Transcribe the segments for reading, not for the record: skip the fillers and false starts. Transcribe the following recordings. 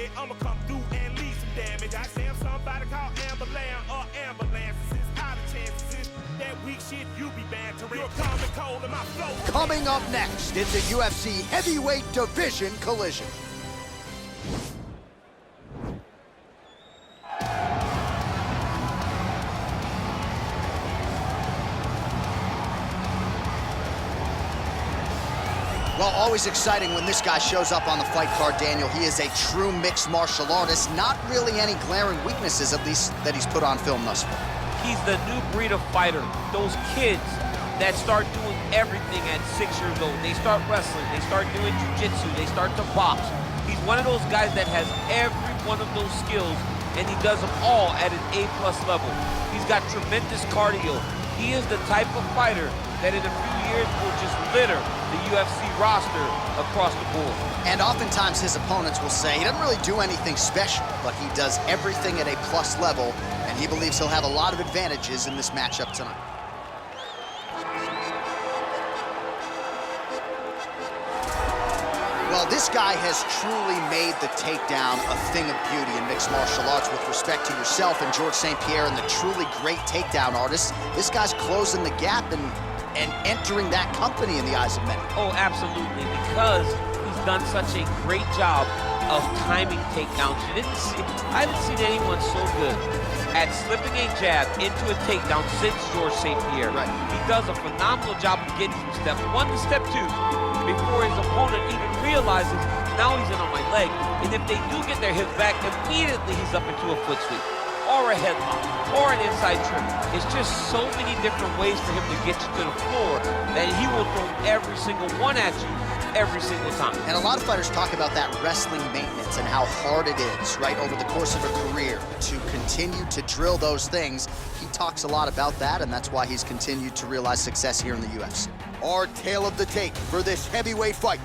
say I'ma come through and leave some damage. I say I'm somebody called ambulance or ambulance. It's out of chances. That weak shit you be bantering. You're coming cold in my flow. Coming up next, it's a UFC heavyweight division collision. Well, always exciting when this guy shows up on the fight card, Daniel. He is a true mixed martial artist. Not really any glaring weaknesses, at least, that he's put on film thus far. He's the new breed of fighter. Those kids that start doing everything at 6 years old. They start wrestling, they start doing jiu-jitsu, they start to box. He's one of those guys that has every one of those skills, and he does them all at an A+ level. He's got tremendous cardio. He is the type of fighter that in a few years will just litter the UFC roster across the board. And oftentimes his opponents will say he doesn't really do anything special, but he does everything at a plus level, and he believes he'll have a lot of advantages in this matchup tonight. Well, this guy has truly made the takedown a thing of beauty in mixed martial arts with respect to yourself and George St. Pierre and the truly great takedown artists. This guy's closing the gap and entering that company in the eyes of many. Oh, absolutely, because he's done such a great job of timing takedowns. I haven't seen anyone so good at slipping a jab into a takedown since George St. Pierre. Right. He does a phenomenal job of getting from step 1 to step 2 before his opponent even realizes now he's in on my leg. And if they do get their hips back, immediately he's up into a foot sweep, or a headlock, or an inside trip. It's just so many different ways for him to get you to the floor that he will throw every single one at you every single time. And a lot of fighters talk about that wrestling maintenance and how hard it is, right, over the course of a career to continue to drill those things. He talks a lot about that, and that's why he's continued to realize success here in the UFC. Our tale of the tape for this heavyweight fight.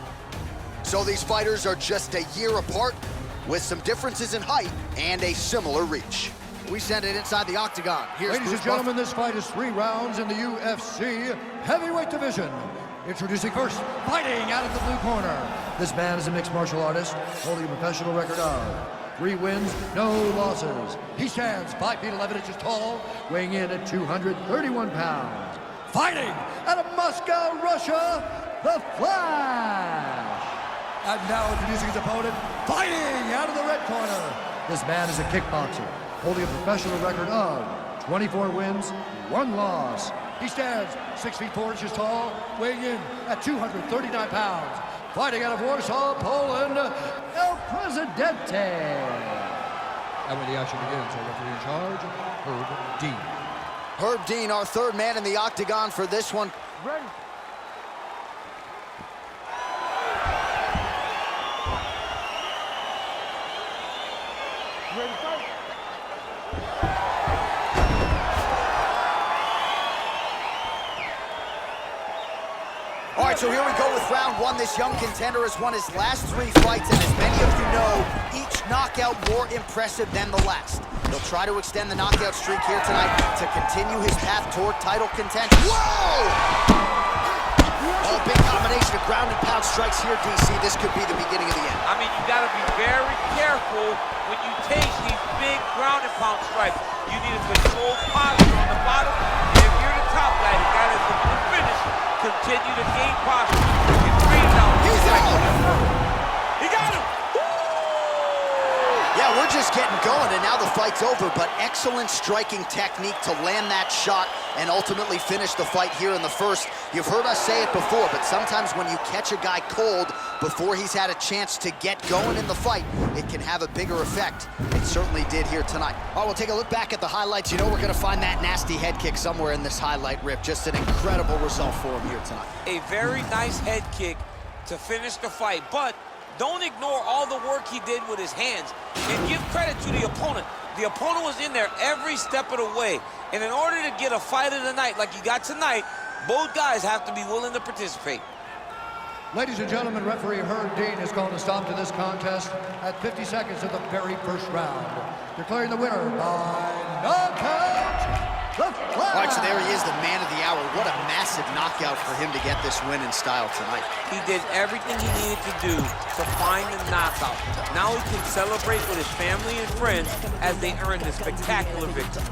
So these fighters are just a year apart with some differences in height and a similar reach. We send it inside the octagon. Here's Ladies and gentlemen, this fight is 3 rounds in the UFC heavyweight division. Introducing first, fighting out of the blue corner. This man is a mixed martial artist, holding a professional record of 3 wins, no losses. He stands 5 feet 11 inches tall, weighing in at 231 pounds. Fighting out of Moscow, Russia, the Flash. And now introducing his opponent, fighting out of the red corner. This man is a kickboxer, holding a professional record of 24 wins, 1 loss. He stands 6 feet 4 inches tall, weighing in at 239 pounds. Fighting out of Warsaw, Poland, El Presidente. And when the action begins, our referee in charge, Herb Dean. Herb Dean, our 3rd man in the octagon for this one. Ready. Ready, fight. All right, so here we go with round 1. This young contender has won his last 3 fights, and as many of you know, each knockout more impressive than the last. He'll try to extend the knockout streak here tonight to continue his path toward title contention. Whoa! Oh, big combination of ground and pound strikes here, DC. This could be the beginning of the end. I mean, you gotta be very careful when you take these big ground and pound strikes. You need a controlled posture on the bottom, and if you're the top guy, the guy that's looking to finish, continue to gain posture. You can breathe out. He's out! He got him! Yeah, we're just getting going, and now the fight's over, but excellent striking technique to land that shot and ultimately finish the fight here in the first. You've heard us say it before, but sometimes when you catch a guy cold before he's had a chance to get going in the fight, it can have a bigger effect. It certainly did here tonight. All right, we'll take a look back at the highlights. You know we're gonna find that nasty head kick somewhere in this highlight rip. Just an incredible result for him here tonight. A very nice head kick to finish the fight, but don't ignore all the work he did with his hands, and give credit to the opponent. The opponent was in there every step of the way, and in order to get a fight of the night like you got tonight, both guys have to be willing to participate. Ladies and gentlemen, referee Herb Dean has called a stop to this contest at 50 seconds of the very first round, declaring the winner by knockout, the All right, so there he is, the man of the hour. What a massive knockout for him to get this win in style tonight. He did everything he needed to do to find the knockout. Now he can celebrate with his family and friends as they earn this spectacular victory.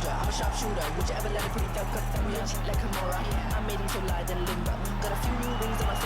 I'm a sharpshooter, whichever letter pretty girl cut from me like Kimura. I made him so light and limber. Got a few new rings on my